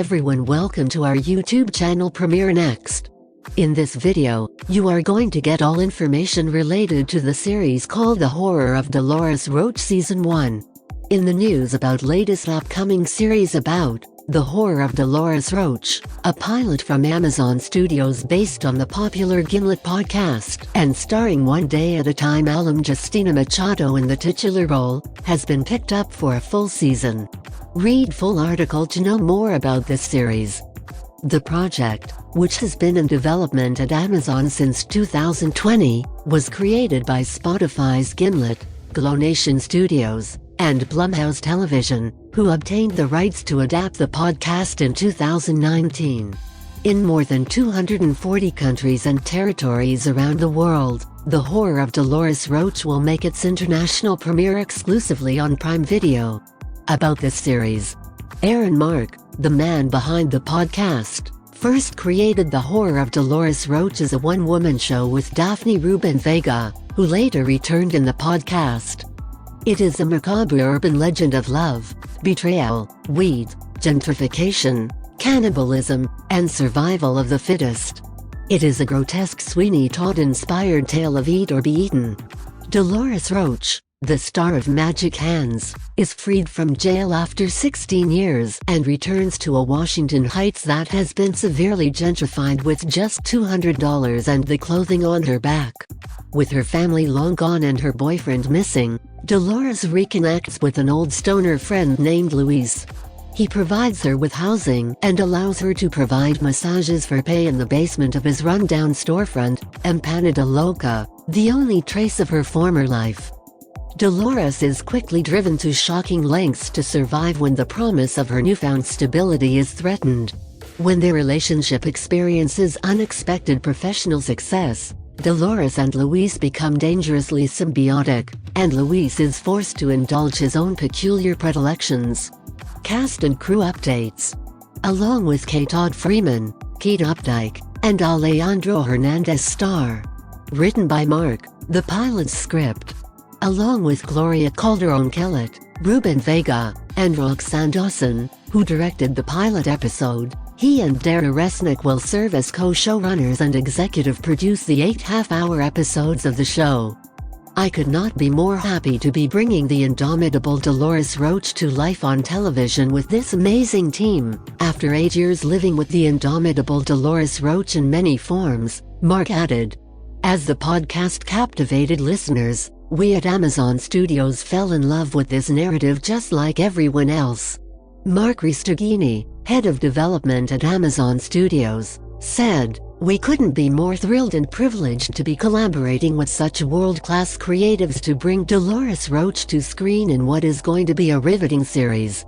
everyone, welcome to our YouTube channel Premiere Next. In this video, you are going to get all information related to the series called The Horror of Dolores Roach Season 1. In the news about latest upcoming series about The Horror of Dolores Roach, a pilot from Amazon Studios based on the popular Gimlet podcast and starring One Day at a Time alum Justina Machado in the titular role, has been picked up for a full season. Read full article to know more about this series. The project, which has been in development at Amazon since 2020, was created by Spotify's Gimlet, Glonation Studios, and Blumhouse Television, who obtained the rights to adapt the podcast in 2019. In more than 240 countries and territories around the world, The Horror of Dolores Roach will make its international premiere exclusively on Prime Video. About this series, Aaron Mark, the man behind the podcast, first created The Horror of Dolores Roach as a one-woman show with Daphne Rubin Vega, who later returned in the podcast. It is a macabre urban legend of love, betrayal, weed, gentrification, cannibalism, and survival of the fittest. It is a grotesque Sweeney Todd-inspired tale of eat or be eaten. Dolores Roach, the star of Magic Hands, is freed from jail after 16 years and returns to a Washington Heights that has been severely gentrified with just $200 and the clothing on her back. With her family long gone and her boyfriend missing, Dolores reconnects with an old stoner friend named Luis. He provides her with housing and allows her to provide massages for pay in the basement of his run-down storefront, Empanada Loca, the only trace of her former life. Dolores is quickly driven to shocking lengths to survive when the promise of her newfound stability is threatened. When their relationship experiences unexpected professional success, Dolores and Luis become dangerously symbiotic, and Luis is forced to indulge his own peculiar predilections. Cast and crew updates. Along with K. Todd Freeman, Keith Updike, and Alejandro Hernandez star. Written by Mark, the pilot's script. Along with Gloria Calderon-Kellett, Ruben Vega, and Roxanne Dawson, who directed the pilot episode, he and Dara Resnick will serve as co-showrunners and executive produce the 8 half-hour episodes of the show. I could not be more happy to be bringing the indomitable Dolores Roach to life on television with this amazing team. After 8 years living with the indomitable Dolores Roach in many forms, Mark added. As the podcast captivated listeners, we at Amazon Studios fell in love with this narrative just like everyone else. Mark Ristoghini, head of development at Amazon Studios, said, "We couldn't be more thrilled and privileged to be collaborating with such world-class creatives to bring Dolores Roach to screen in what is going to be a riveting series."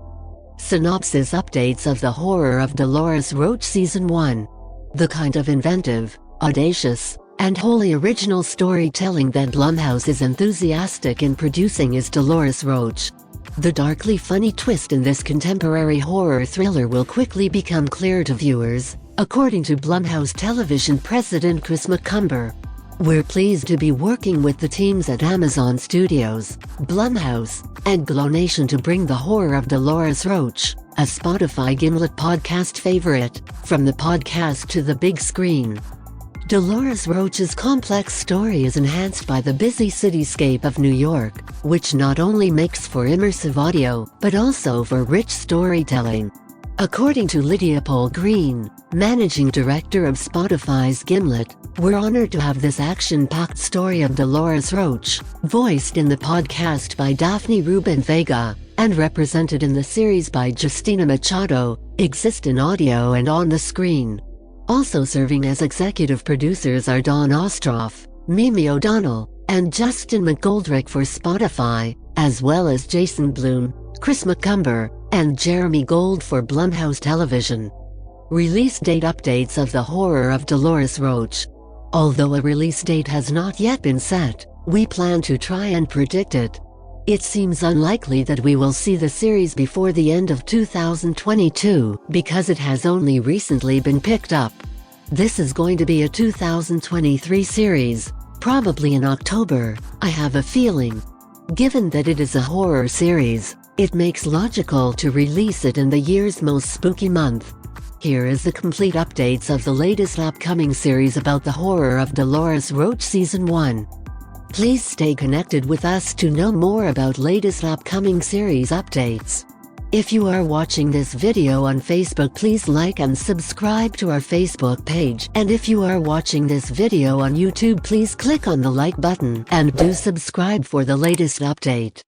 Synopsis updates of The Horror of Dolores Roach Season 1. The kind of inventive, audacious, and wholly original storytelling that Blumhouse is enthusiastic in producing is Dolores Roach. The darkly funny twist in this contemporary horror thriller will quickly become clear to viewers, according to Blumhouse Television president Chris McCumber. We're pleased to be working with the teams at Amazon Studios, Blumhouse, and Glonation to bring The Horror of Dolores Roach, a Spotify Gimlet podcast favorite, from the podcast to the big screen. Dolores Roach's complex story is enhanced by the busy cityscape of New York, which not only makes for immersive audio, but also for rich storytelling. According to Lydia Paul Green, managing director of Spotify's Gimlet, we're honored to have this action-packed story of Dolores Roach, voiced in the podcast by Daphne Rubin Vega, and represented in the series by Justina Machado, exist in audio and on the screen. Also serving as executive producers are Dawn Ostroff, Mimi O'Donnell, and Justin McGoldrick for Spotify, as well as Jason Blum, Chris McCumber, and Jeremy Gold for Blumhouse Television. Release date updates of The Horror of Dolores Roach. Although a release date has not yet been set, we plan to try and predict it. It seems unlikely that we will see the series before the end of 2022 because it has only recently been picked up. This is going to be a 2023 series, probably in October, I have a feeling. Given that it is a horror series, it makes logical to release it in the year's most spooky month. Here is the complete updates of the latest upcoming series about the horror of Dolores Roach Season 1. Please stay connected with us to know more about latest upcoming series updates. If you are watching this video on Facebook, please like and subscribe to our Facebook page. And if you are watching this video on YouTube, please click on the like button and do subscribe for the latest update.